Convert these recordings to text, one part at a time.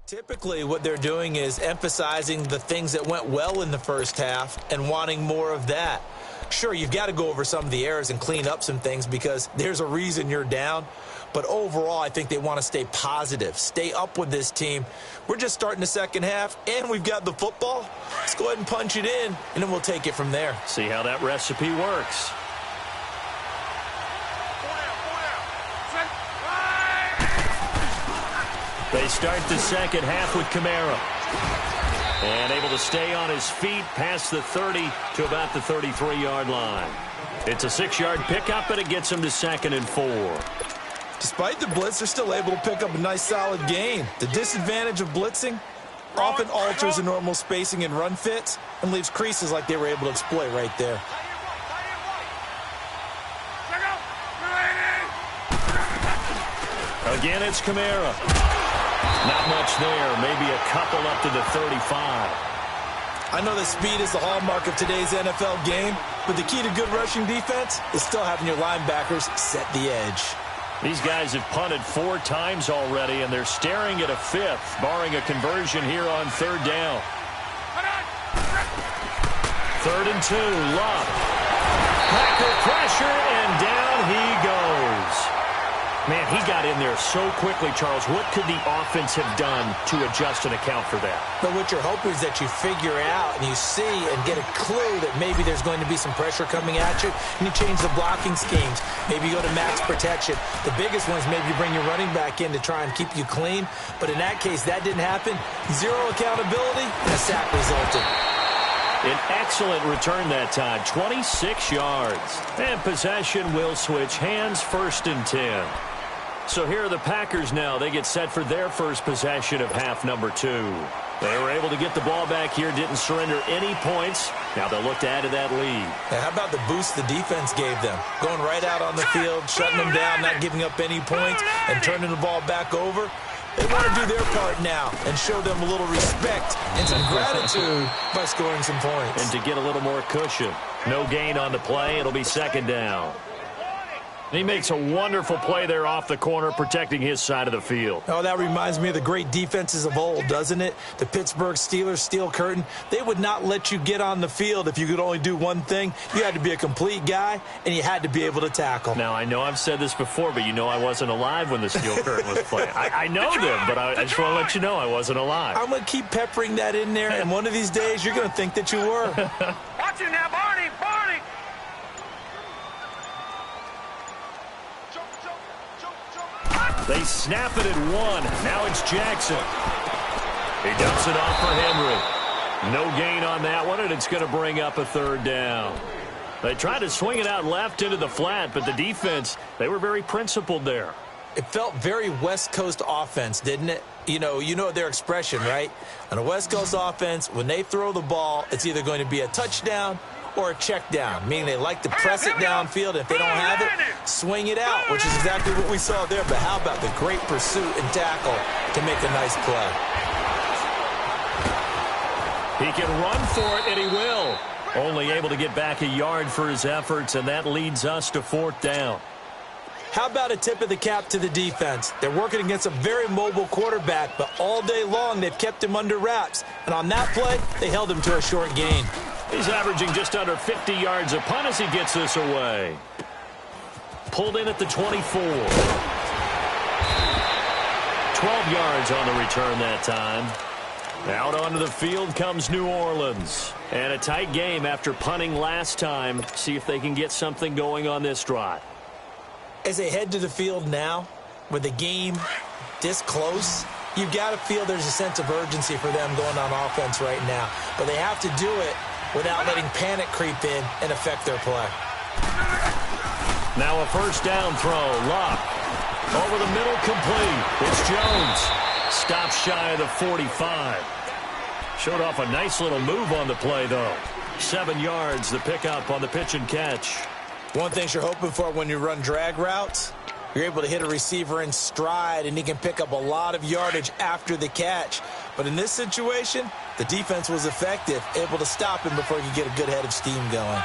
Typically, what they're doing is emphasizing the things that went well in the first half and wanting more of that. Sure, you've got to go over some of the errors and clean up some things because there's a reason you're down. But overall, I think they want to stay positive, stay up with this team. We're just starting the second half, and we've got the football. Let's go ahead and punch it in, and then we'll take it from there. See how that recipe works. They start the second half with Kamara. And able to stay on his feet past the 30 to about the 33-yard line. It's a 6-yard pickup, and it gets him to 2nd and 4. Despite the blitz, they're still able to pick up a nice, solid gain. The disadvantage of blitzing often alters the normal spacing and run fits and leaves creases like they were able to exploit right there. Again, it's Kamara. Not much there. Maybe a couple up to the 35. I know that speed is the hallmark of today's NFL game, but the key to good rushing defense is still having your linebackers set the edge. These guys have punted 4 times already, and they're staring at a 5th, barring a conversion here on 3rd down. 3rd and 2, Love. Packer pressure, and down he goes. Man, he got in there so quickly, Charles. What could the offense have done to adjust and account for that? But what you're hoping is that you figure out and you see and get a clue that maybe there's going to be some pressure coming at you, and you change the blocking schemes. Maybe you go to max protection. The biggest one is maybe you bring your running back in to try and keep you clean. But in that case, that didn't happen. 0 accountability, and a sack resulted. An excellent return that time, 26 yards. And possession will switch hands, 1st and 10. So here are the Packers now. They get set for their first possession of half number 2. They were able to get the ball back here, didn't surrender any points. Now they'll look to add to that lead. Now, how about the boost the defense gave them? Going right out on the field, shutting them down, not giving up any points, and turning the ball back over. They want to do their part now and show them a little respect and some gratitude by scoring some points. And to get a little more cushion. No gain on the play. It'll be 2nd down. He makes a wonderful play there off the corner, protecting his side of the field. Oh, that reminds me of the great defenses of old, doesn't it? The Pittsburgh Steelers, Steel Curtain. They would not let you get on the field if you could only do one thing. You had to be a complete guy, and you had to be able to tackle. Now, I know I've said this before, but you know I wasn't alive when the Steel Curtain was playing. I know them, but I just want to let you know I wasn't alive. I'm going to keep peppering that in there, and one of these days you're going to think that you were. Watch it now, Barney! Barney! They snap it at 1. Now it's Jackson. He dumps it off for Henry. No gain on that one, and it's going to bring up a 3rd down. They tried to swing it out left into the flat, but the defense, they were very principled there. It felt very West Coast offense, didn't it? You know their expression, right? On a West Coast offense, when they throw the ball, it's either going to be a touchdown or a check down, meaning they like to press it downfield. If they don't have it, swing it out, which is exactly what we saw there. But how about the great pursuit and tackle to make a nice play? He can run for it, and he will. Only able to get back a yard for his efforts, and that leads us to 4th down. How about a tip of the cap to the defense? They're working against a very mobile quarterback, but all day long they've kept him under wraps. And on that play, they held him to a short gain. He's averaging just under 50 yards a punt as he gets this away. Pulled in at the 24. 12 yards on the return that time. Out onto the field comes New Orleans. And a tight game after punting last time. See if they can get something going on this drive. As they head to the field now, with the game this close, you've got to feel there's a sense of urgency for them going on offense right now. But they have to do it without letting panic creep in and affect their play. Now a 1st down throw. Locke. Over the middle, complete. It's Jones. Stops shy of the 45. Showed off a nice little move on the play, though. 7 yards, the pickup on the pitch and catch. One thing you're hoping for when you run drag routes, you're able to hit a receiver in stride, and he can pick up a lot of yardage after the catch. But in this situation, the defense was effective, able to stop him before he could get a good head of steam going.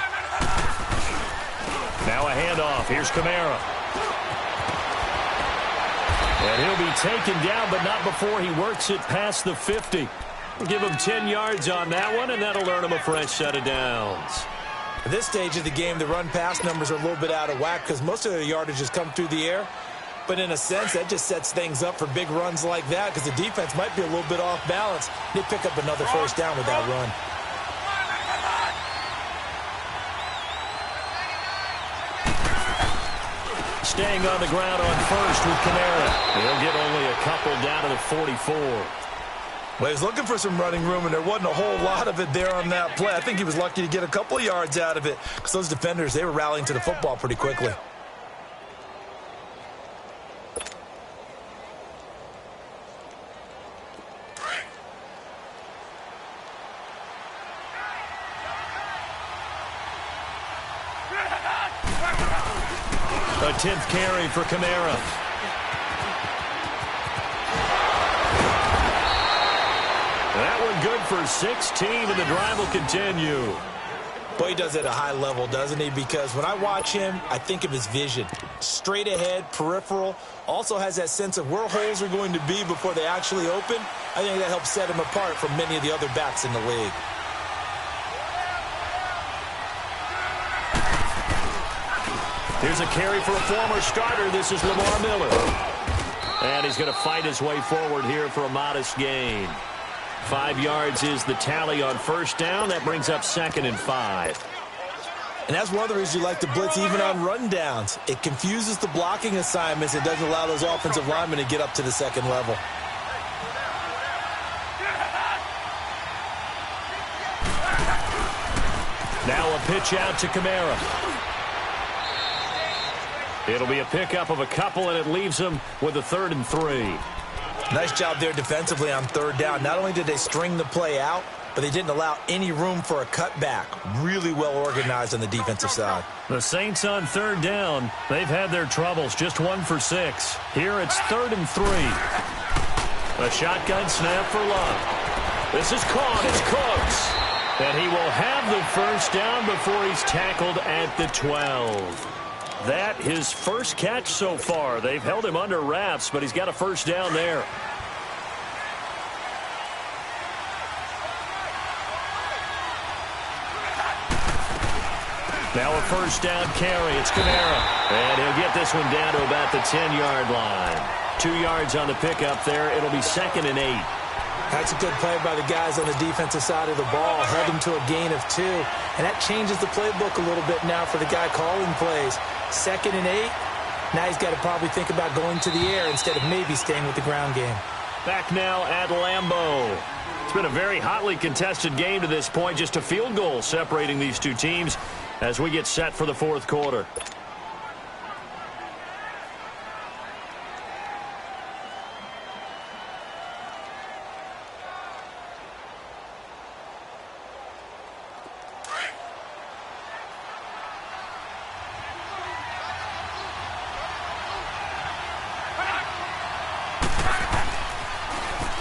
Now a handoff. Here's Kamara. And he'll be taken down, but not before he works it past the 50. Give him 10 yards on that one, and that'll earn him a fresh set of downs. At this stage of the game, the run-pass numbers are a little bit out of whack because most of their yardage has come through the air. But in a sense, that just sets things up for big runs like that because the defense might be a little bit off balance. They pick up another first down with that run. Staying on the ground on first with Kamara. He'll get only a couple down to the 44. Well, he was looking for some running room, and there wasn't a whole lot of it there on that play. I think he was lucky to get a couple of yards out of it because those defenders, they were rallying to the football pretty quickly. A 10th carry for Kamara. That one good for 16, and the drive will continue. Boy, he does it at a high level, doesn't he? Because when I watch him, I think of his vision. Straight ahead, peripheral. Also has that sense of where holes are going to be before they actually open. I think that helps set him apart from many of the other backs in the league. Here's a carry for a former starter. This is Lamar Miller. And he's going to fight his way forward here for a modest gain. 5 yards is the tally on first down. That brings up 2nd and 5. And that's one of the reasons you like to blitz even on rundowns. It confuses the blocking assignments. It doesn't allow those offensive linemen to get up to the second level. Now a pitch out to Kamara. It'll be a pickup of a couple, and it leaves them with a 3rd and 3. Nice job there defensively on 3rd down. Not only did they string the play out, but they didn't allow any room for a cutback. Really well organized on the defensive side. The Saints on 3rd down. They've had their troubles. Just 1 for 6. Here it's 3rd and 3. A shotgun snap for Love. This is caught. It's Cooks. And he will have the first down before he's tackled at the 12. That his first catch so far. They've held him under wraps, but he's got a first down there. Now a first down carry. It's Kamara. And he'll get this one down to about the 10-yard line. 2 yards on the pickup there. It'll be 2nd and 8. That's a good play by the guys on the defensive side of the ball. Held him to a gain of 2. And that changes the playbook a little bit now for the guy calling plays. 2nd and 8. Now he's got to probably think about going to the air instead of maybe staying with the ground game. Back now at Lambeau. It's been a very hotly contested game to this point. Just a field goal separating these two teams as we get set for the 4th quarter.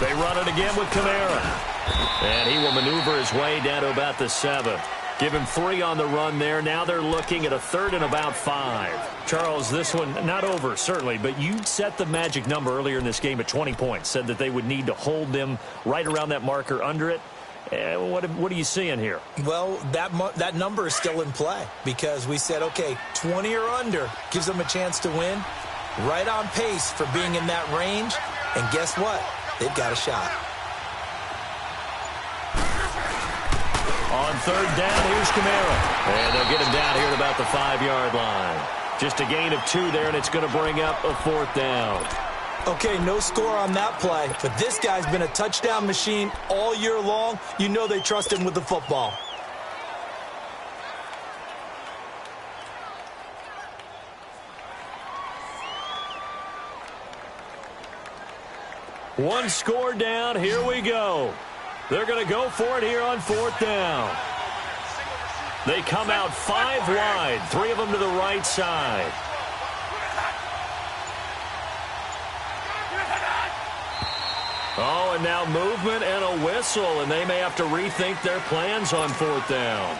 They run it again with Kamara. And he will maneuver his way down to about the 7. Give him 3 on the run there. Now they're looking at a 3rd and about 5. Charles, this one not over, certainly, but you set the magic number earlier in this game at 20 points. Said that they would need to hold them right around that marker under it. What are you seeing here? Well, that number is still in play because we said, okay, 20 or under gives them a chance to win. Right on pace for being in that range. And guess what? They've got a shot. On 3rd down, here's Kamara. And they'll get him down here at about the 5-yard line. Just a gain of 2 there, and it's going to bring up a 4th down. Okay, no score on that play, but this guy's been a touchdown machine all year long. You know they trust him with the football. One score down. Here we go. They're going to go for it here on 4th down. They come out 5 wide, 3 of them to the right side. Oh, and now movement and a whistle, and they may have to rethink their plans on 4th down.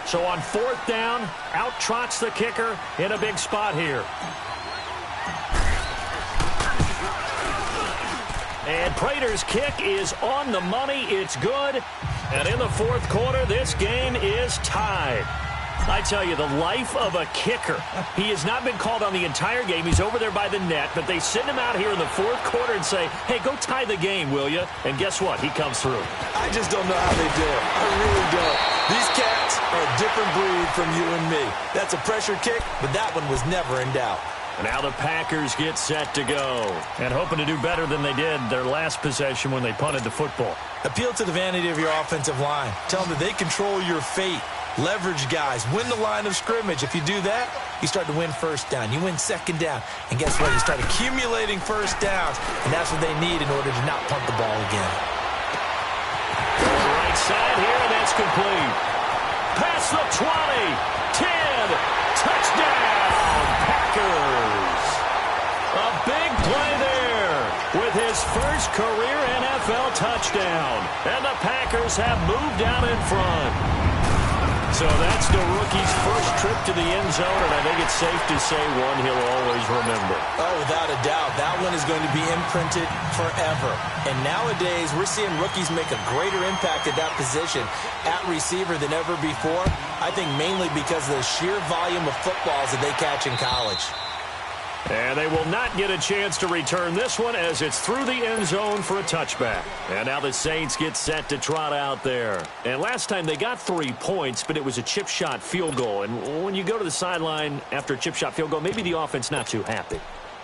So on 4th down, out trots the kicker in a big spot here. And Prater's kick is on the money. It's good. And in the fourth quarter, this game is tied. I tell you, the life of a kicker. He has not been called on the entire game. He's over there by the net, but they send him out here in the fourth quarter and say, hey, go tie the game, will you? And guess what? He comes through. I just don't know how they do it. I really don't. These cats are a different breed from you and me. That's a pressure kick, but that one was never in doubt. And now the Packers get set to go. And hoping to do better than they did their last possession when they punted the football. Appeal to the vanity of your offensive line. Tell them that they control your fate. Leverage guys. Win the line of scrimmage. If you do that, you start to win first down. You win second down. And guess what? You start accumulating first downs. And that's what they need in order to not punt the ball again. Right side here, and that's complete. Past the 20. 10. Touchdown, Packers. A big play there with his first career NFL touchdown. And the Packers have moved out in front. So that's the rookie's first trip to the end zone, and I think it's safe to say one he'll always remember. Oh, without a doubt. That one is going to be imprinted forever. And nowadays, we're seeing rookies make a greater impact at that position at receiver than ever before. I think mainly because of the sheer volume of footballs that they catch in college. And they will not get a chance to return this one as it's through the end zone for a touchback. And now the Saints get set to trot out there. And last time they got 3 points, but it was a chip shot field goal. And when you go to the sideline after a chip shot field goal, maybe the offense not too happy.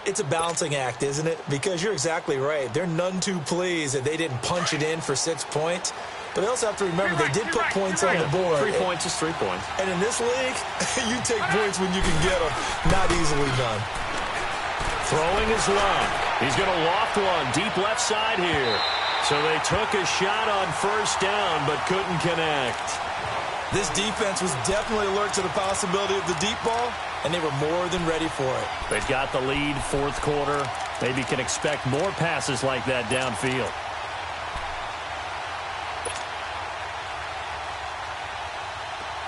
It's a balancing act, isn't it? Because you're exactly right. They're none too pleased that they didn't punch it in for 6 points. But they also have to remember they did put points on the board. 3 points is 3 points. And in this league, you take points when you can get them. Not easily done. Throwing is Love. He's going to loft one deep left side here. So they took a shot on first down but couldn't connect. This defense was definitely alert to the possibility of the deep ball, and they were more than ready for it. They've got the lead, fourth quarter. Maybe can expect more passes like that downfield.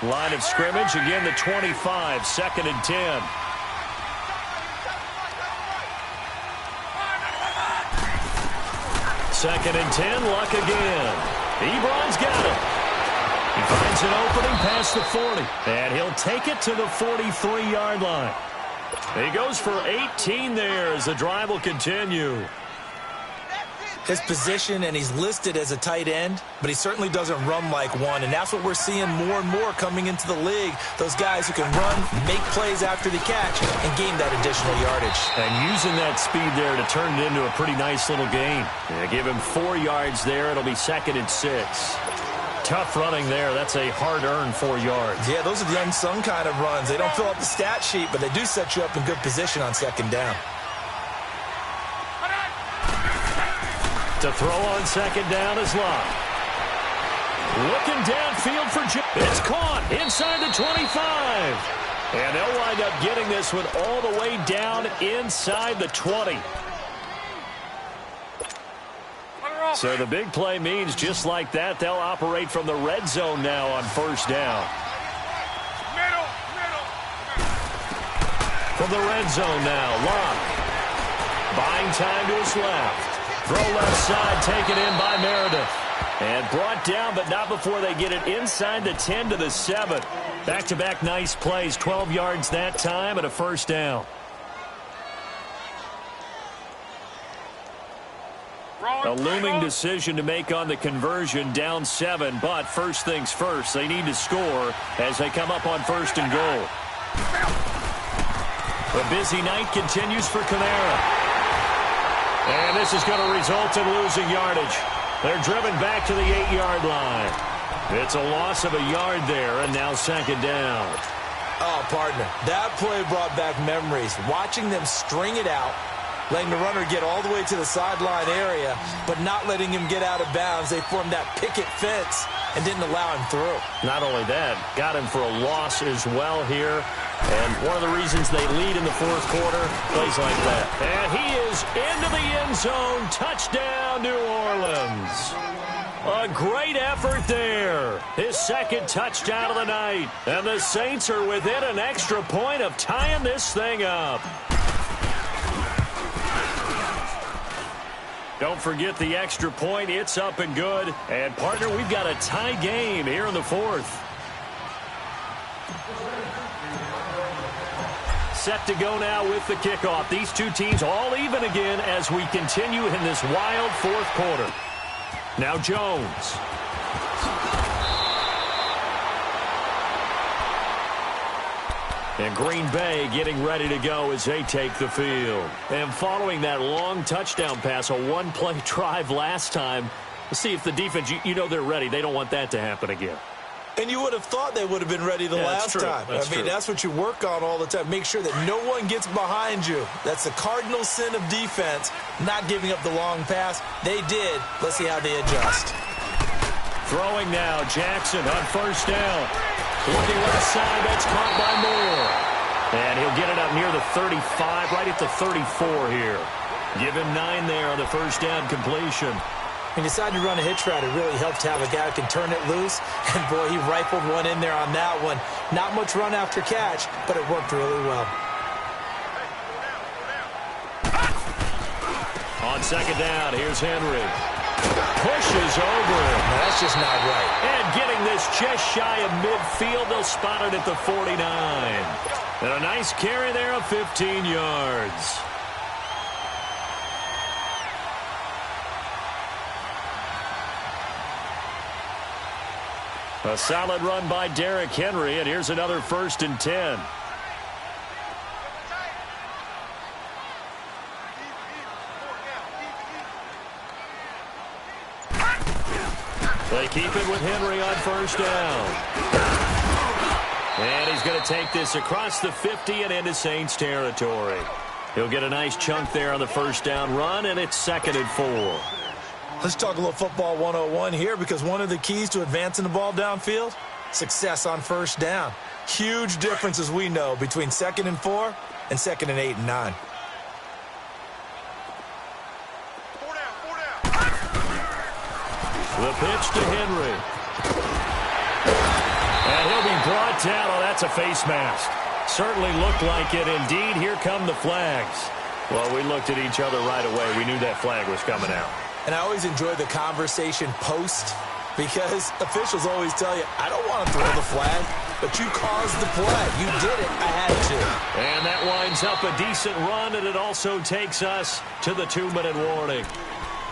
Line of scrimmage, again the 25, 2nd and 10. Second and 10, Luck again. Ebron's got it. He finds an opening past the 40. And he'll take it to the 43-yard line. He goes for 18 there as the drive will continue. His position, and he's listed as a tight end, but he certainly doesn't run like one, and that's what we're seeing more and more coming into the league. Those guys who can run, make plays after the catch, and gain that additional yardage. And using that speed there to turn it into a pretty nice little gain. Yeah, give him 4 yards there. It'll be 2nd and 6. Tough running there. That's a hard-earned 4 yards. Yeah, those are the unsung kind of runs. They don't fill up the stat sheet, but they do set you up in good position on 2nd down. To throw on 2nd down is Love. Looking downfield for Jim. It's caught inside the 25. And they'll wind up getting this one all the way down inside the 20. So the big play means just like that, they'll operate from the red zone now on first down. From the red zone now, Love. Buying time to his left. Throw left side, taken in by Meredith. And brought down, but not before they get it inside the 10 to the 7. Back-to-back nice plays, 12 yards that time and a first down. A looming decision to make on the conversion, down 7. But first things first, they need to score as they come up on 1st and goal. The busy night continues for Kamara. And this is going to result in losing yardage. They're driven back to the 8-yard line. It's a loss of a yard there, and now 2nd down. Oh, partner, that play brought back memories. Watching them string it out, letting the runner get all the way to the sideline area, but not letting him get out of bounds. They formed that picket fence and didn't allow him through. Not only that, got him for a loss as well here. And one of the reasons they lead in the fourth quarter, plays like that. And he is into the end zone. Touchdown, New Orleans. A great effort there. His 2nd touchdown of the night. And the Saints are within an extra point of tying this thing up. Don't forget the extra point. It's up and good. And, partner, we've got a tie game here in the fourth. Set to go now with the kickoff. These two teams all even again as we continue in this wild fourth quarter. Now Jones. And Green Bay getting ready to go as they take the field. And following that long touchdown pass, a one-play drive last time, let's see if the defense, you know they're ready. They don't want that to happen again. And you would have thought they would have been ready the last time. That's what you work on all the time. Make sure that no one gets behind you. That's the cardinal sin of defense, not giving up the long pass. They did. Let's see how they adjust. Throwing now, Jackson on first down. Looking left side, that's caught by Moore. And he'll get it up near the 35, right at the 34 here. Give him 9 there on the first down completion. When you decide to run a hitch route, it really helps to have a guy who can turn it loose. And, boy, he rifled one in there on that one. Not much run after catch, but it worked really well. On second down, here's Henry. Pushes over him. No, that's just not right. And getting this just shy of midfield, they'll spot it at the 49. And a nice carry there of 15 yards. A solid run by Derrick Henry, and here's another 1st and 10. They keep it with Henry on first down. And he's going to take this across the 50 and into Saints territory. He'll get a nice chunk there on the first down run, and it's 2nd and 4. Let's talk a little football 101 here, because one of the keys to advancing the ball downfield, success on first down. Huge difference, as we know, between 2nd and 4 and 2nd and 8 and 9. The pitch to Henry. And he'll be brought down. Oh, that's a face mask. Certainly looked like it. Indeed, here come the flags. Well, we looked at each other right away. We knew that flag was coming out. And I always enjoy the conversation post, because officials always tell you, I don't want to throw the flag, but you caused the play. You did it. I had to. And that winds up a decent run, and it also takes us to the 2-minute warning.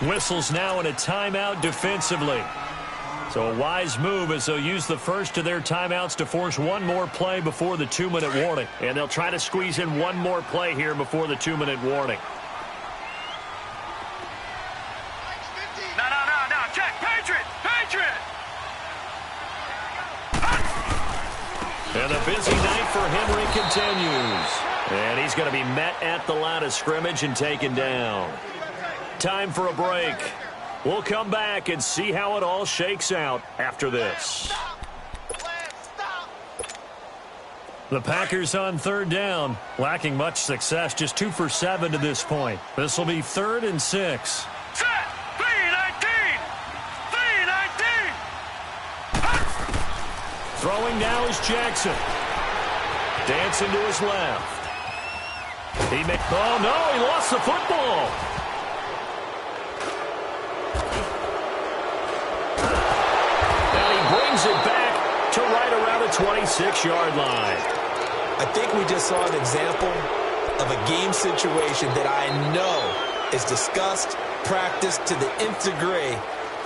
Whistles now in a timeout defensively. So a wise move as they'll use the first of their timeouts to force one more play before the 2-minute warning. And they'll try to squeeze in one more play here before the 2-minute warning. No, check, Patriot! And the busy night for Henry continues. And he's going to be met at the line of scrimmage and taken down. Time for a break. We'll come back and see how it all shakes out after this. The Packers on 3rd down, lacking much success, just 2 for 7 to this point. This will be 3rd and 6. Set! 3-19! Throwing now is Jackson. Dancing to his left. Oh, no, he lost the football. Brings it back to right around the 26-yard line. I think we just saw an example of a game situation that I know is discussed, practiced to the nth degree,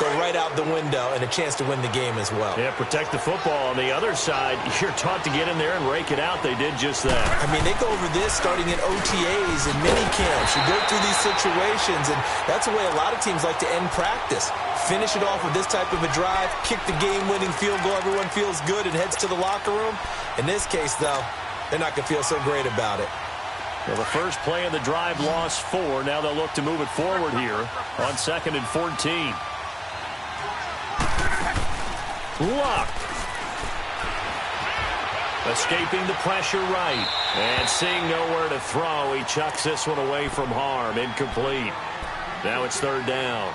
go right out the window, and a chance to win the game as well. Yeah, protect the football. On the other side, you're taught to get in there and rake it out. They did just that. I mean, they go over this starting in OTAs and mini camps. You go through these situations, and that's the way a lot of teams like to end practice. Finish it off with this type of a drive, kick the game-winning field goal. Everyone feels good and heads to the locker room. In this case, though, they're not going to feel so great about it. Well, the first play of the drive lost 4. Now they'll look to move it forward here on 2nd and 14. Luck. Escaping the pressure right. And seeing nowhere to throw, he chucks this one away from harm. Incomplete. Now it's 3rd down.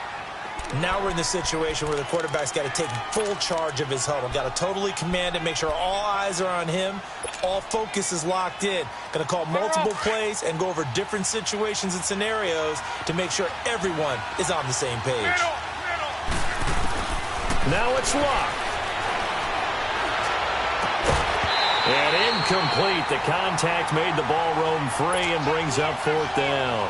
Now we're in the situation where the quarterback's got to take full charge of his huddle. Got to totally command it, make sure all eyes are on him. All focus is locked in. Going to call multiple plays and go over different situations and scenarios to make sure everyone is on the same page. Now it's Luck. And incomplete. The contact made the ball roam free and brings up 4th down.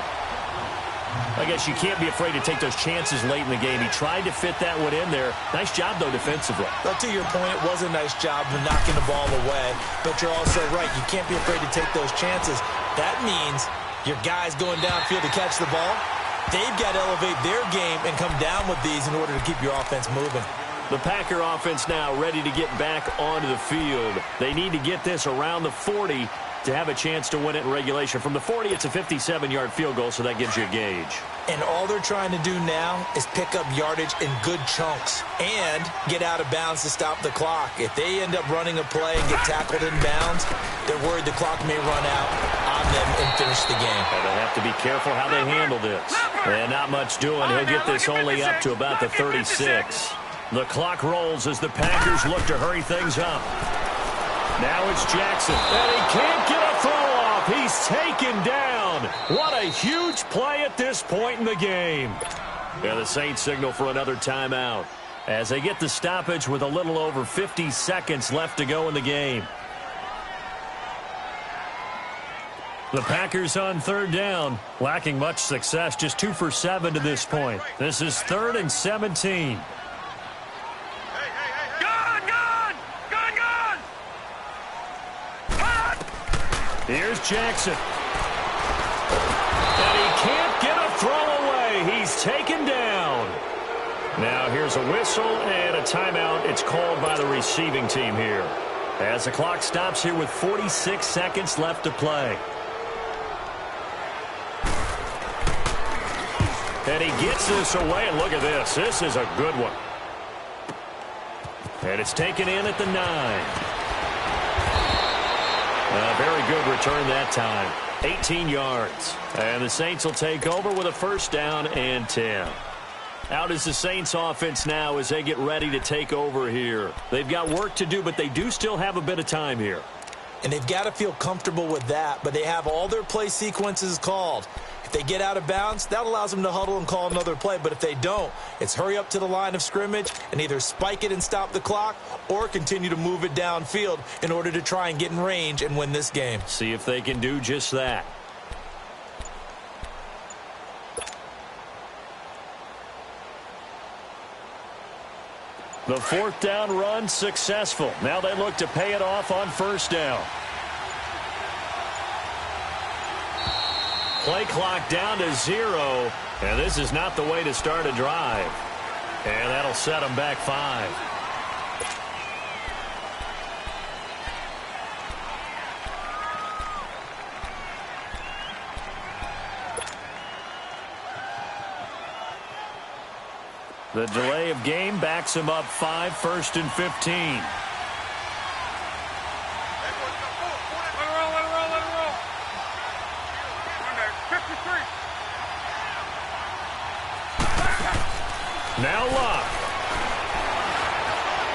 I guess you can't be afraid to take those chances late in the game. He tried to fit that one in there. Nice job, though, defensively. Well, to your point, it was a nice job of knocking the ball away. But you're also right. You can't be afraid to take those chances. That means your guys going downfield to catch the ball, they've got to elevate their game and come down with these in order to keep your offense moving. The Packer offense now ready to get back onto the field. They need to get this around the 40 to have a chance to win it in regulation. From the 40, it's a 57-yard field goal, so that gives you a gauge. And all they're trying to do now is pick up yardage in good chunks and get out of bounds to stop the clock. If they end up running a play and get tackled in bounds, they're worried the clock may run out on them and finish the game. And they'll have to be careful how they handle this. And not much doing. He'll get this only up to about the 36. The clock rolls as the Packers look to hurry things up. Now it's Jackson, and he can't get a throw off. He's taken down. What a huge play at this point in the game. And the Saints signal for another timeout as they get the stoppage with a little over 50 seconds left to go in the game. The Packers on 3rd down, lacking much success, just 2 for 7 to this point. This is 3rd and 17. Here's Jackson. And he can't get a throw away. He's taken down. Now here's a whistle and a timeout. It's called by the receiving team here, as the clock stops here with 46 seconds left to play. And he gets this away, and look at this. This is a good one. And it's taken in at the 9. A very good return that time. 18 yards. And the Saints will take over with a 1st down and 10. Out is the Saints offense now as they get ready to take over here. They've got work to do, but they do still have a bit of time here. And they've got to feel comfortable with that, but they have all their play sequences called. If they get out of bounds, that allows them to huddle and call another play. But if they don't, it's hurry up to the line of scrimmage and either spike it and stop the clock or continue to move it downfield in order to try and get in range and win this game. See if they can do just that. The 4th down run successful. Now they look to pay it off on 1st down. Play clock down to 0, and this is not the way to start a drive. And that'll set them back 5. The delay of game backs him up 5, 1st and 15. Now Luck.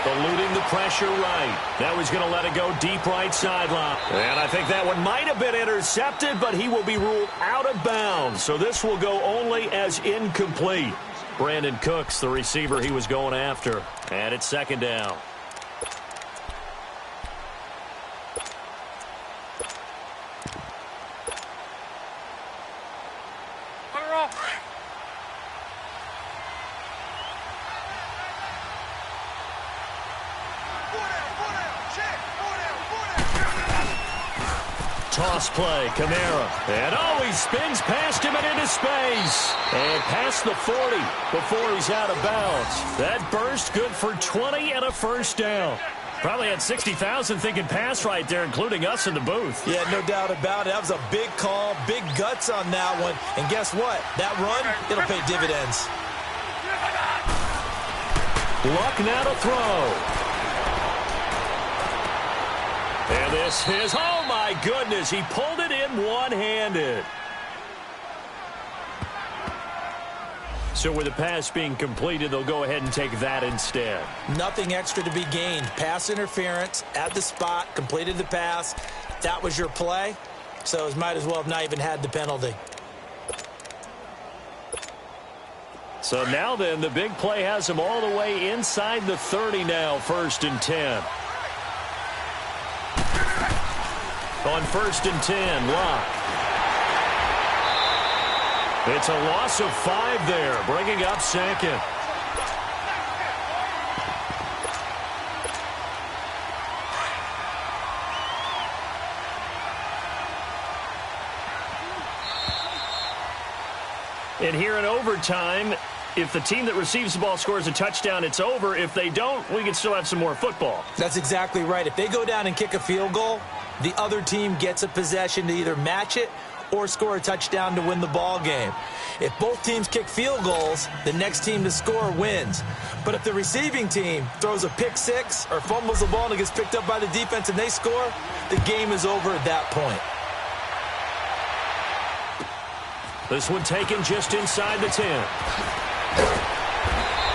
Eluding the pressure right. Now he's going to let it go deep right sideline. And I think that one might have been intercepted, but he will be ruled out of bounds. So this will go only as incomplete. Brandon Cooks, the receiver he was going after. And it's 2nd down. Toss play, Kamara. And he spins past him and into space. And past the 40 before he's out of bounds. That burst good for 20 and a 1st down. Probably had 60,000 thinking pass right there, including us in the booth. Yeah, no doubt about it. That was a big call, big guts on that one. And guess what? That run, it'll pay dividends. Luck now to throw. And this is, oh my goodness, he pulled it in one-handed. So with the pass being completed, they'll go ahead and take that instead. Nothing extra to be gained. Pass interference at the spot, completed the pass. That was your play, so it might as well have not even had the penalty. So now then, the big play has them all the way inside the 30 now, 1st and 10. On 1st and 10, Locke. It's a loss of 5 there, bringing up 2nd. And here in overtime, if the team that receives the ball scores a touchdown, it's over. If they don't, we can still have some more football. That's exactly right. If they go down and kick a field goal, the other team gets a possession to either match it or score a touchdown to win the ball game. If both teams kick field goals, the next team to score wins. But if the receiving team throws a pick six or fumbles the ball and it gets picked up by the defense and they score, the game is over at that point. This one taken just inside the 10.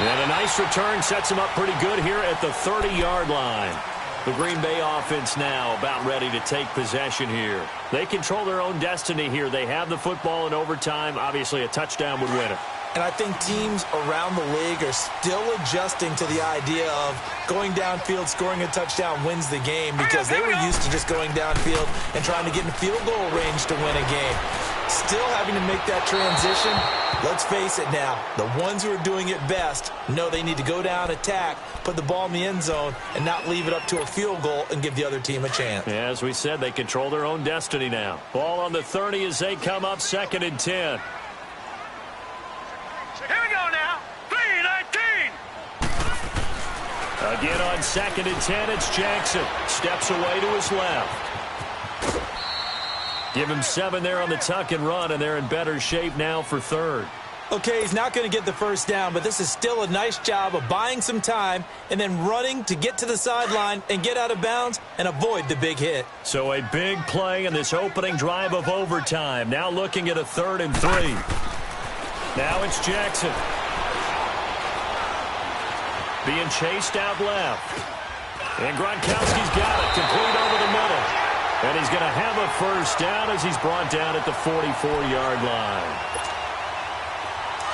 And a nice return sets him up pretty good here at the 30-yard line. The Green Bay offense now about ready to take possession here. They control their own destiny here. They have the football in overtime. Obviously, a touchdown would win it. And I think teams around the league are still adjusting to the idea of going downfield, scoring a touchdown wins the game, because they were used to just going downfield and trying to get in field goal range to win a game. Still having to make that transition. Let's face it now, the ones who are doing it best know they need to go down, attack, put the ball in the end zone, and not leave it up to a field goal and give the other team a chance. Yeah, as we said, they control their own destiny now. Ball on the 30 as they come up 2nd and 10. Here we go now. 3-19. Again on 2nd and 10, it's Jackson. Steps away to his left. Give him 7 there on the tuck and run, and they're in better shape now for 3rd. Okay, he's not going to get the first down, but this is still a nice job of buying some time and then running to get to the sideline and get out of bounds and avoid the big hit. So a big play in this opening drive of overtime. Now looking at a 3rd and 3. Now it's Jackson. Being chased out left. And Gronkowski's got it. Complete over the middle. And he's going to have a first down as he's brought down at the 44-yard line.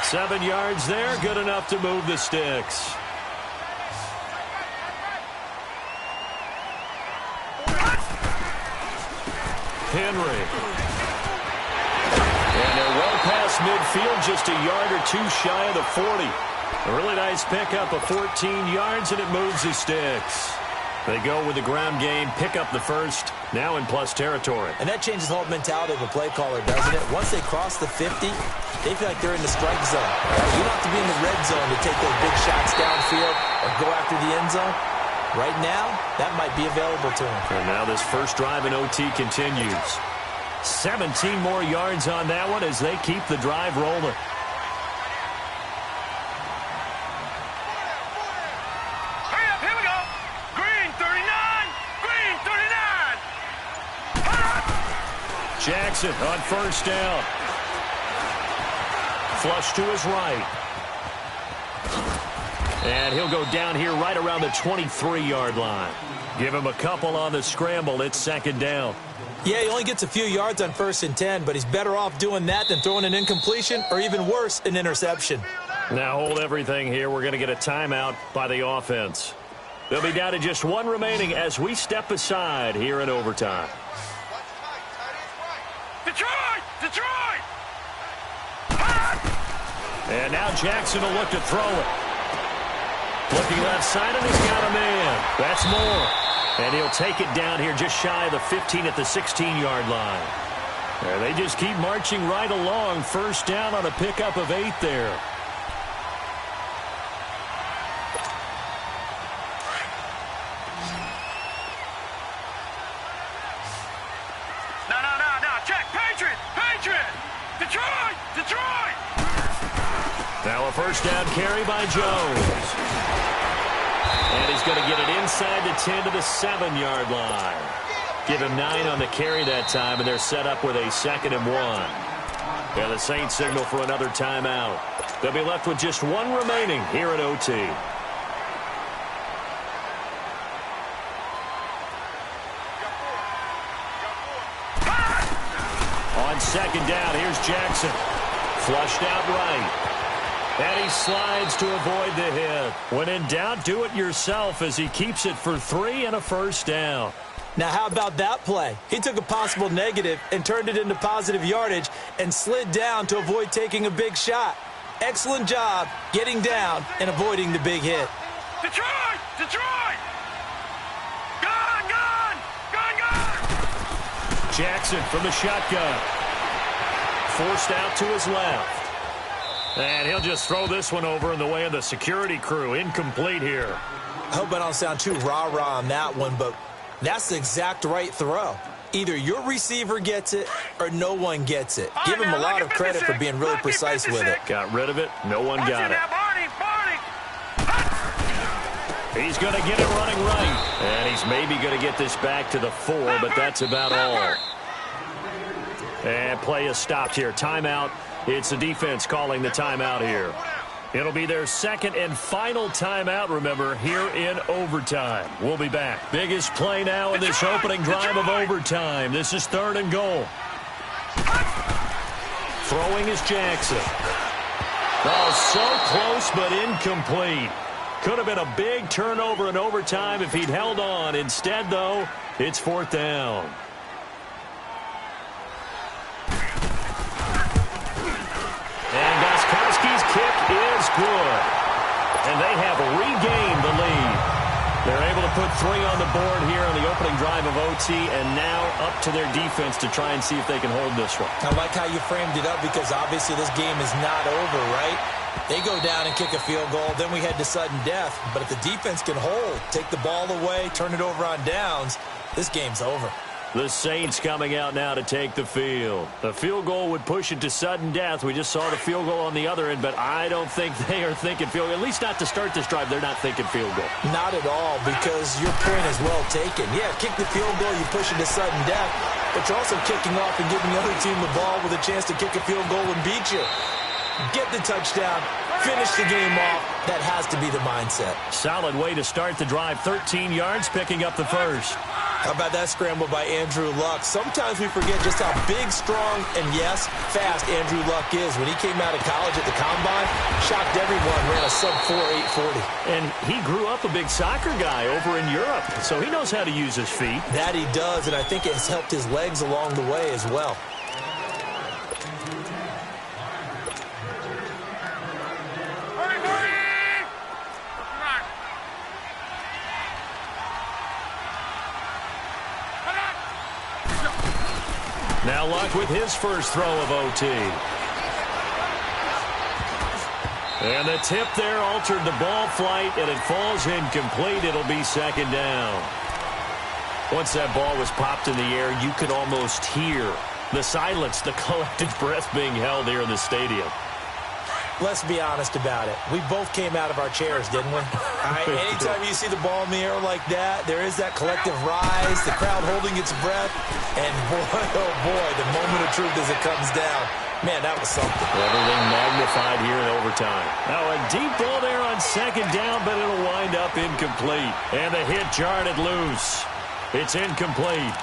7 yards there, good enough to move the sticks. Henry. And they're well past midfield, just a yard or two shy of the 40. A really nice pickup of 14 yards, and it moves the sticks. They go with the ground game, pick up the first, now in plus territory. And that changes the whole mentality of a play caller, doesn't it? Once they cross the 50, they feel like they're in the strike zone. You don't have to be in the red zone to take those big shots downfield or go after the end zone. Right now, that might be available to them. And now this first drive in OT continues. 17 more yards on that one as they keep the drive rolling. Jackson on first down. Flush to his right. And he'll go down here right around the 23-yard line. Give him a couple on the scramble. It's 2nd down. Yeah, he only gets a few yards on 1st and 10, but he's better off doing that than throwing an incompletion or even worse, an interception. Now hold everything here. We're going to get a timeout by the offense. They'll be down to just 1 remaining as we step aside here in overtime. Detroit! Detroit! And now Jackson will look to throw it. Looking left side, and he's got a man. That's more. And he'll take it down here just shy of the 15 at the 16-yard line. And they just keep marching right along. First down on a pickup of 8 there. Now a first down carry by Jones. And he's going to get it inside the 10 to the 7-yard line. Give him 9 on the carry that time, and they're set up with a 2nd and 1. Yeah, the Saints signal for another timeout. They'll be left with just one remaining here at OT. On second down, here's Jackson. Flushed out right. And he slides to avoid the hit. When in doubt, do it yourself as he keeps it for 3 and a first down. Now, how about that play? He took a possible negative and turned it into positive yardage and slid down to avoid taking a big shot. Excellent job getting down and avoiding the big hit. Detroit! Detroit! Gone! Gone! Gone! Gone! Jackson from the shotgun. Forced out to his left. And he'll just throw this one over in the way of the security crew. Incomplete here. I hope I don't sound too rah-rah on that one, but that's the exact right throw. Either your receiver gets it or no one gets it. Give him a lot of credit for being really precise with it. Got rid of it. No one got it. He's going to get it running right. And he's maybe going to get this back to the 4, but that's about all. And play is stopped here. Timeout. It's the defense calling the timeout here. It'll be their second and final timeout, remember, here in overtime. We'll be back. Biggest play now in this opening drive of overtime. This is 3rd and goal. Throwing is Jackson. Oh, so close but incomplete. Could have been a big turnover in overtime if he'd held on. Instead, though, it's 4th down. And Gostkowski's kick is good. And they have regained the lead. They're able to put 3 on the board here on the opening drive of OT, and now up to their defense to try and see if they can hold this one. I like how you framed it up because obviously this game is not over, right? They go down and kick a field goal, then we head to sudden death. But if the defense can hold, take the ball away, turn it over on downs, this game's over. The Saints coming out now to take the field. The field goal would push it to sudden death. We just saw the field goal on the other end, but I don't think they are thinking field goal. At least not to start this drive. They're not thinking field goal. Not at all, because your point is well taken. Yeah, kick the field goal, you push it to sudden death, but you're also kicking off and giving the other team the ball with a chance to kick a field goal and beat you. Get the touchdown, finish the game off. That has to be the mindset. Solid way to start the drive. 13 yards, picking up the first. How about that scramble by Andrew Luck? Sometimes we forget just how big, strong, and yes, fast Andrew Luck is. When he came out of college at the Combine, shocked everyone, ran a sub-4 840. And he grew up a big soccer guy over in Europe, so he knows how to use his feet. That he does, and I think it has helped his legs along the way as well. Now Luck with his first throw of OT. And the tip there altered the ball flight, and it falls incomplete. It'll be 2nd down. Once that ball was popped in the air, you could almost hear the silence, the collective breath being held here in the stadium. Let's be honest about it. We both came out of our chairs, didn't we? All right, anytime you see the ball in the air like that, there is that collective rise, the crowd holding its breath, and boy, oh boy, the moment of truth as it comes down. Man, that was something. Everything magnified here in overtime. Now a deep ball there on 2nd down, but it'll wind up incomplete. And the hit jarred it loose. It's incomplete.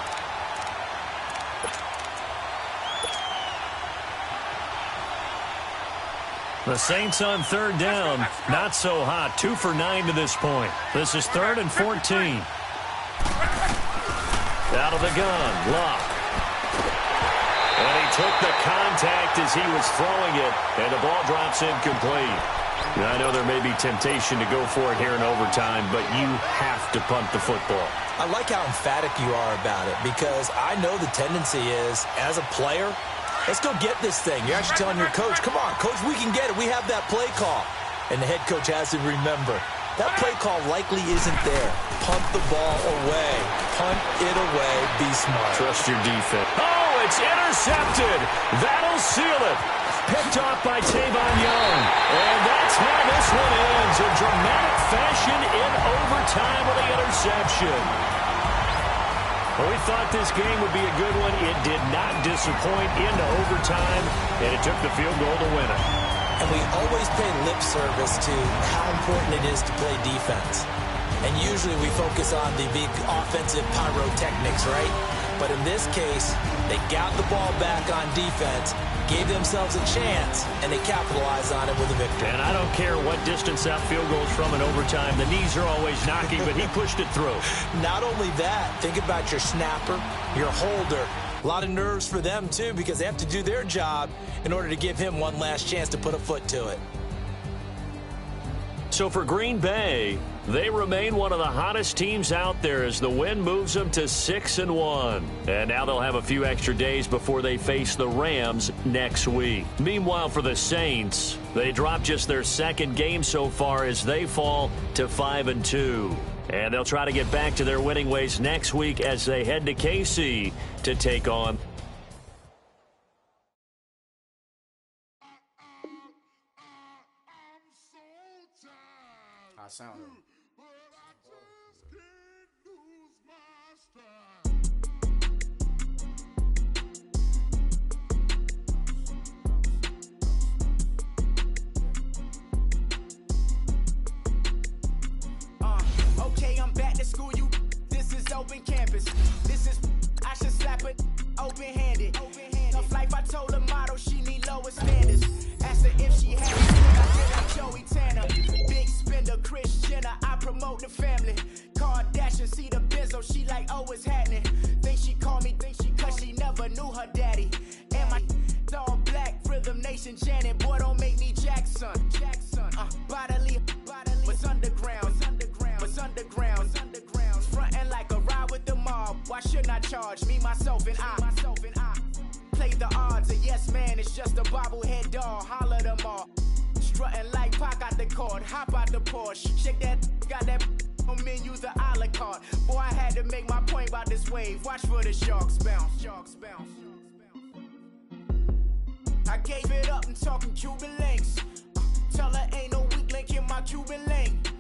The Saints on 3rd down, not so hot. 2 for 9 to this point. This is 3rd and 14. Out of the gun, Luck. And he took the contact as he was throwing it, and the ball drops incomplete. Now, I know there may be temptation to go for it here in overtime, but you have to punt the football. I like how emphatic you are about it because I know the tendency is, as a player, let's go get this thing. You're actually telling your coach, come on, coach, we can get it. We have that play call. And the head coach has to remember, that play call likely isn't there. Punt the ball away. Punt it away. Be smart. Trust your defense. Oh, it's intercepted. That'll seal it. Picked off by Tavon Young. And that's how this one ends. In dramatic fashion in overtime with the interception. Well, we thought this game would be a good one. It did not disappoint into overtime, and it took the field goal to win it. And we always pay lip service to how important it is to play defense. And usually we focus on the big offensive pyrotechnics, right? But in this case, they got the ball back on defense, gave themselves a chance, and they capitalized on it with a victory. And I don't care what distance that field goes from in overtime. The knees are always knocking, but he pushed it through. Not only that, think about your snapper, your holder. A lot of nerves for them, too, because they have to do their job in order to give him one last chance to put a foot to it. So for Green Bay, they remain one of the hottest teams out there as the win moves them to 6-1. And now they'll have a few extra days before they face the Rams next week. Meanwhile, for the Saints, they dropped just their second game so far as they fall to 5-2. And they'll try to get back to their winning ways next week as they head to KC to take on sound. Okay, I'm back to school. This is open campus. This is I should slap it open-handed. Tough life, I told her motto she need lower standards. Asked her if she had it, I did like Joey Tanner. Big spender, Chris Jenner, I promote the family. Kardashian, see the benzo, she like, oh, it's happening. Think she called me, cause she never knew her daddy. And my all black, Rhythm Nation, Janet, boy, don't make me Jackson. Bodily, what's underground, what's underground. Frontin' like a ride with the mob. Why shouldn't I charge me, myself, and I? Play the odds, a yes man, it's just a bobblehead doll. Holler them all. Strutting like Pac out the court, hop out the Porsche. Shake that, got that on menu, the a la carte. Boy, I had to make my point about this wave. Watch for the sharks bounce. Sharks bounce. I gave it up and talking Cuban links. Tell her ain't no weak link in my Cuban link.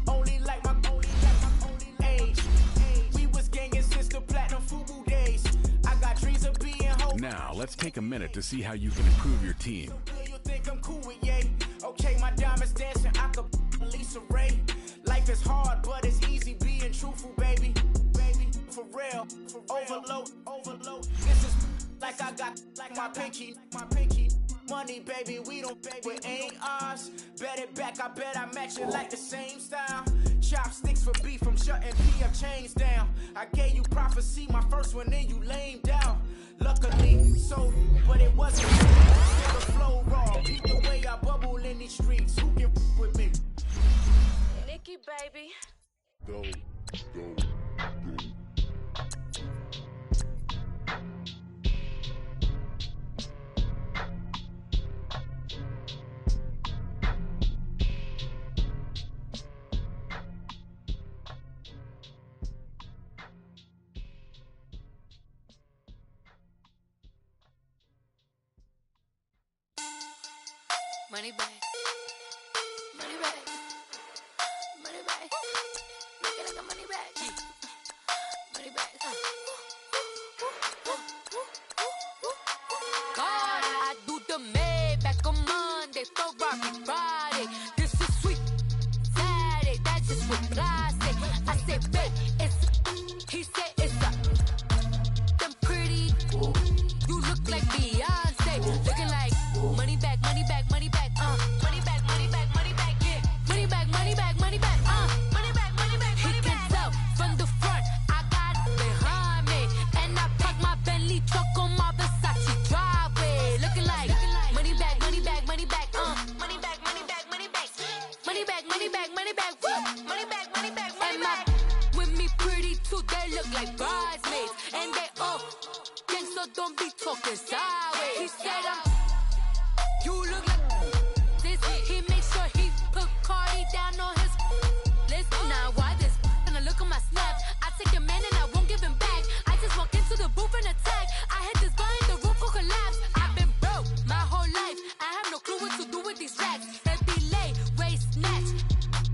Only like my age. We was gangin' since the platinum FUBU days. I got dreams of being hope. Now, let's take a minute to see how you can improve your team. You think I'm cool with yay? Okay, my diamonds dancing, I could Lisa Ray. Life is hard, but it's easy being truthful, baby. For real, overload. This is like I got like my pinky. Money, baby, we don't pay, but ain't ours. Bet it back, I bet I match it like the same style. Chopsticks for beef, I'm shutting PF chains down. I gave you prophecy, my first one, then you lamed out. Luckily, so, but it wasn't me. Still the flow raw, beat the way I bubble in these streets. Who can with me? Nikki, baby. Go. Money back. Money back. Money back. Make it like a money back. Money back. God, I do the Maybach on Monday, Ferrari Friday. This is sweet Saturday. That's just what I say. I say, babe, it's. He said it's a. Them pretty. You look like Beyonce. Looking like money back, money back, money back. Money back, money back, money back, yeah. Money back, money back, money back, money back, money back, money back. He can tell from the front, I got it behind me. And I park my Bentley truck on my Versace driveway. Looking like money back, money back, money back, money back, money back, money back. Money back, money back, money back, money back, money back, money back. With me pretty too, they look like bridesmaids. And they all gang, so don't be talking sideways. He said you look like this. He make sure he put Cardi down on his list. Now why this? Gonna look at my snap. I take a man and I won't give him back. I just walk into the booth and attack. I hit this guy in the roof will collapse. I've been broke my whole life. I have no clue what to do with these racks. Baby lay, waist snatch,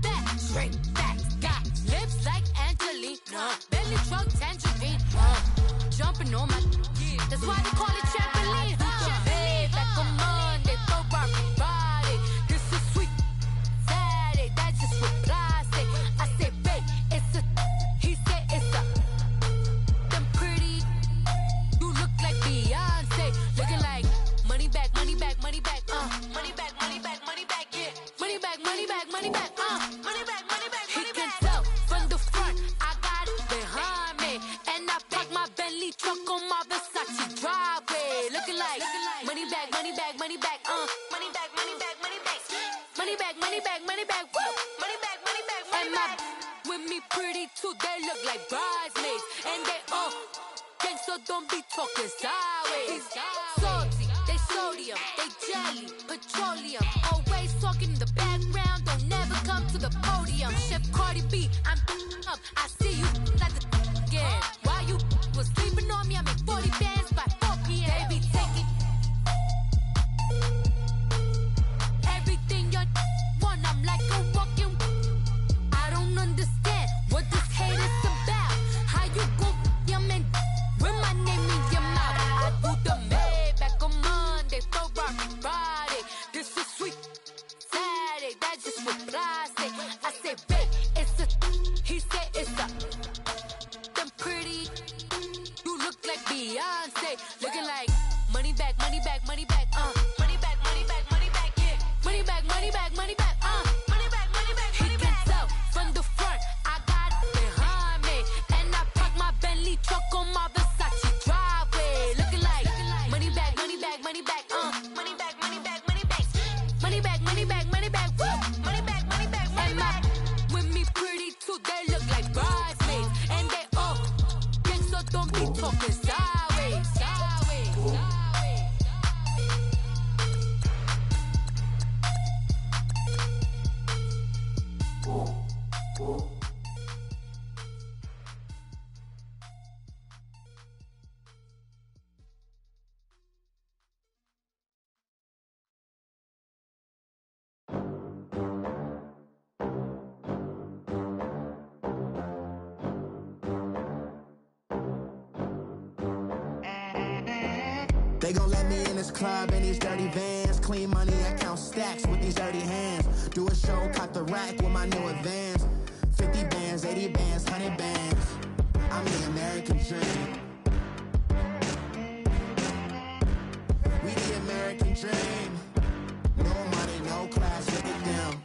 back, straight back. Got lips like Angelina, belly truck tangerine. Jumping on my, that's why they call it trampoline. Back on Monday, Ferrari Friday. pretty too, they look like bridesmaids. And they all gang, so don't be talking sideways. Salty, they sodium, they jelly, petroleum. Always talking in the background, don't never come to the podium. Chef Cardi B, I'm up, I see you like the again. While you was sleeping on me, I make 40 bands by 4 p.m. They be taking everything you want, I'm like a walking. I don't understand what this hate is about. How you go your man with my name in your mouth? I do the Maybach on Monday, throw rock Friday. This is sweet Saturday, that's just what I say. I say, babe, it's a. He said it's a. Them pretty. You look like Beyonce, looking like money back, money back, money back, money back, money back, money back, yeah. Money back, money back, money back, money back, money back, money back. He can tell from the front, I got it behind me, and I park my Bentley truck on my Versace driveway, looking like money back, money back, money back, money back, money back, money back, money back, money back, money back, money back, money back, money back. With me pretty too, they look like bridesmaids, and they all gang, so don't be talking sideways, sideways, sideways. They gon' let me in this club in these dirty vans. Clean money, I count stacks with these dirty hands. Do a show, caught the rack with my new advance. 50 bands, 80 bands, 100 bands. I'm the American dream. We the American dream. No money, no class, look at them.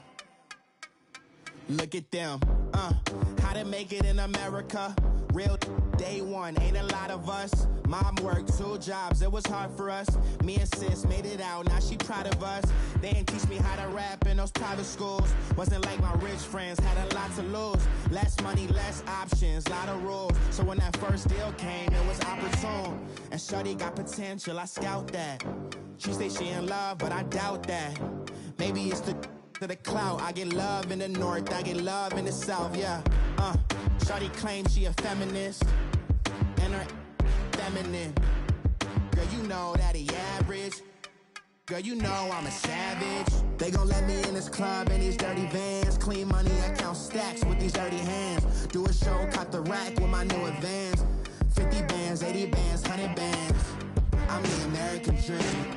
Look at them, how to make it in America. Real day one, ain't a lot of us. Mom worked 2 jobs, it was hard for us. Me and sis made it out, now she proud of us. They ain't teach me how to rap in those private schools. Wasn't like my rich friends, had a lot to lose. Less money, less options, lot of rules. So when that first deal came, it was opportune. And shorty got potential, I scout that. She say she in love, but I doubt that. Maybe it's to the clout. I get love in the north, I get love in the south, yeah. Shawty claims she a feminist, and her feminine. Girl, you know that he average. Girl, you know I'm a savage. They gon' let me in this club in these dirty vans. Clean money, I count stacks with these dirty hands. Do a show, caught the rack with my new advance. 50 bands, 80 bands, 100 bands. I'm the American dream.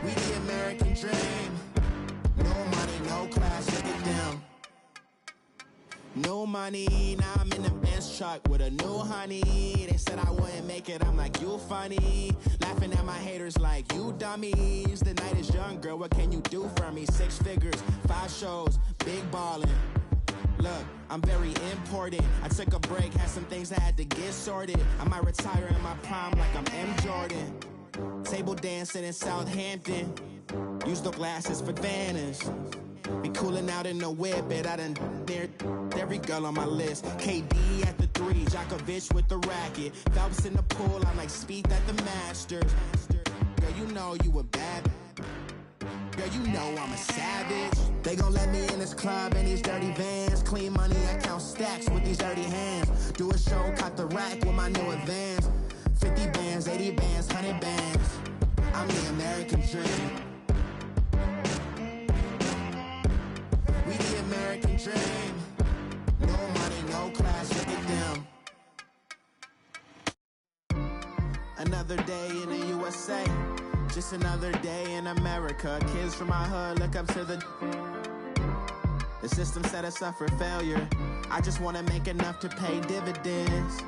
We the American dream. No money, no class, look at them. No money, now I'm in the Benz truck with a new honey. They said I wouldn't make it, I'm like, you funny. Laughing at my haters like, you dummies. The night is young, girl, what can you do for me? 6 figures, 5 shows, big ballin'. Look, I'm very important. I took a break, had some things I had to get sorted. I might retire in my prime like I'm M. Jordan. Table dancing in Southampton. Use the glasses for Vannas. Be cooling out in the whip, but I done near every girl on my list. KD at the 3, Djokovic with the racket. Phelps in the pool, I'm like Speed at the Masters. Girl, you know you a bad. Girl, you know I'm a savage. They gon' let me in this club in these dirty vans. Clean money, I count stacks with these dirty hands. Do a show, caught the rack with my new advance. 50 bands, 80 bands, 100 bands. I'm the American dream. We the American dream. No money, no class, look at them. Another day in the USA. Just another day in America. Kids from my hood look up to the system set us up for failure. I just wanna make enough to pay dividends.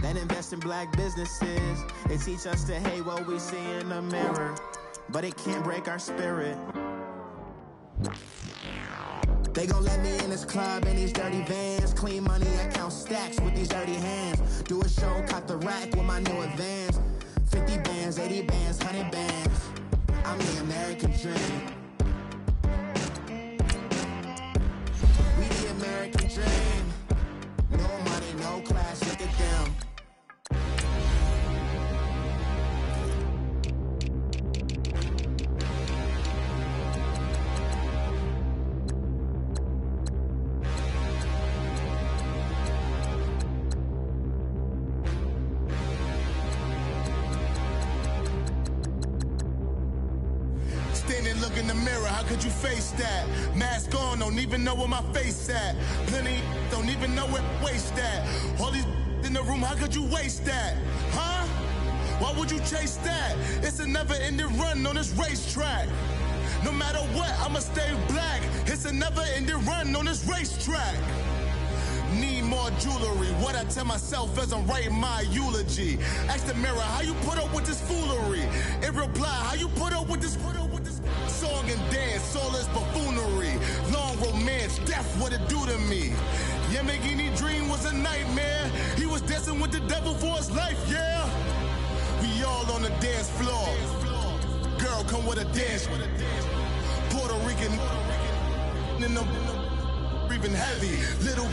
Then invest in black businesses. They teach us to hate what we see in the mirror, but it can't break our spirit. They gon' let me in this club in these dirty vans. Clean money, I count stacks with these dirty hands. Do a show, caught the rack with my new advance. 50 bands, 80 bands, 100 bands. I'm the American dream. Look in the mirror, how could you face that? Mask on, don't even know where my face at. Plenty don't even know where waist at. All these in the room, how could you waste that? Huh? Why would you chase that? It's a never-ending run on this racetrack. No matter what, I'ma stay black. It's a never-ending run on this racetrack. Need more jewelry. What I tell myself as I'm writing my eulogy. Ask the mirror, how you put up with this foolery? It reply, how you put up with this song and dance, soulless buffoonery. Long romance, death, what it do to me? Yamagini dream was a nightmare. He was dancing with the devil for his life, yeah. We all on the dance floor. Girl, come with a dance. Puerto Rican in the breathing heavy. Little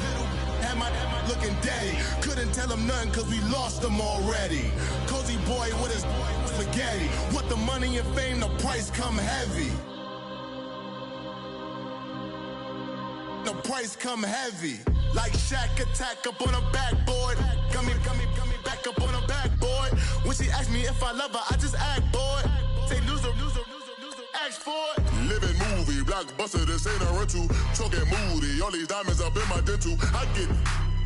had my looking daddy. Couldn't tell him nothing cause we lost him already. Cozy boy with his spaghetti. With the money and fame, the price come heavy. The price come heavy. Like Shaq attack up on a backboard. Got me back up on a backboard. When she asked me if I love her, I just act bored. Say loser, ask for it. Living movie, blockbuster, this ain't a rental. Talking moody, all these diamonds up in my dental. I get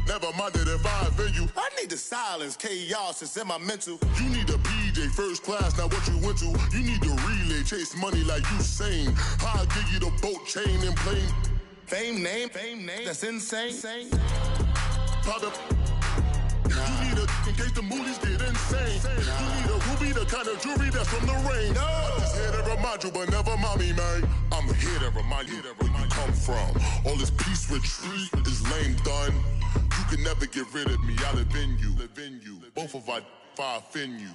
never minded if I offend you. I need the silence, chaos is in my mental. You need a PJ first class, not what you went to. You need the relay, chase money like you sane. I'll give you the boat chain and plane. Fame name, that's insane. Pop up. You need a in case the movies get insane. You need a ruby, the kind of jewelry that's from the rain. I'm just here to remind you, but never mind me, man. I'm here to remind you where you come from. All this peace retreat is lame done. You can never get rid of me. I live in you. Both of us, if I offend you.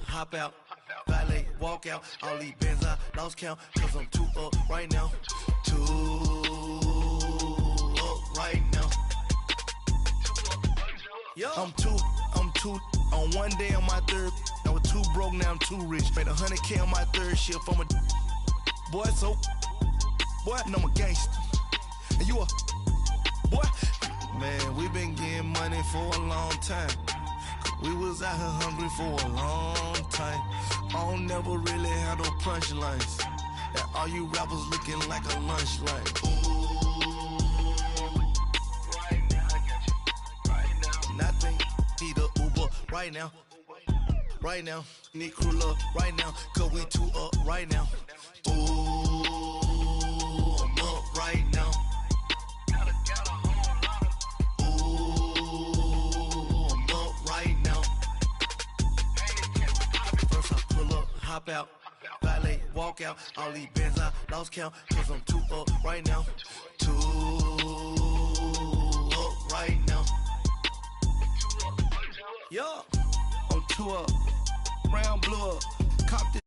Hop out, valet, walk out. All these bands I lost count, cause I'm too up right now. Too up right now. I'm too on one day on my third. I was too broke, now I'm too rich. Made 100K on my third shift from a boy, so boy, and I'm a gangster. And you a boy. Man, we been getting money for a long time. We was out here hungry for a long time. I don't never really have no punchlines. And all you rappers looking like a lunch line. Right now, I got you. Right now. Nothing. Need a Uber right now. Right now. Need crew love right now. Cause we too up right now. Ooh, I'm up right now. Hop out, valet, walk out. All these bands I lost count, cause I'm too up right now. Too up right now. Yeah, I'm too up. Round blew up. Copped it.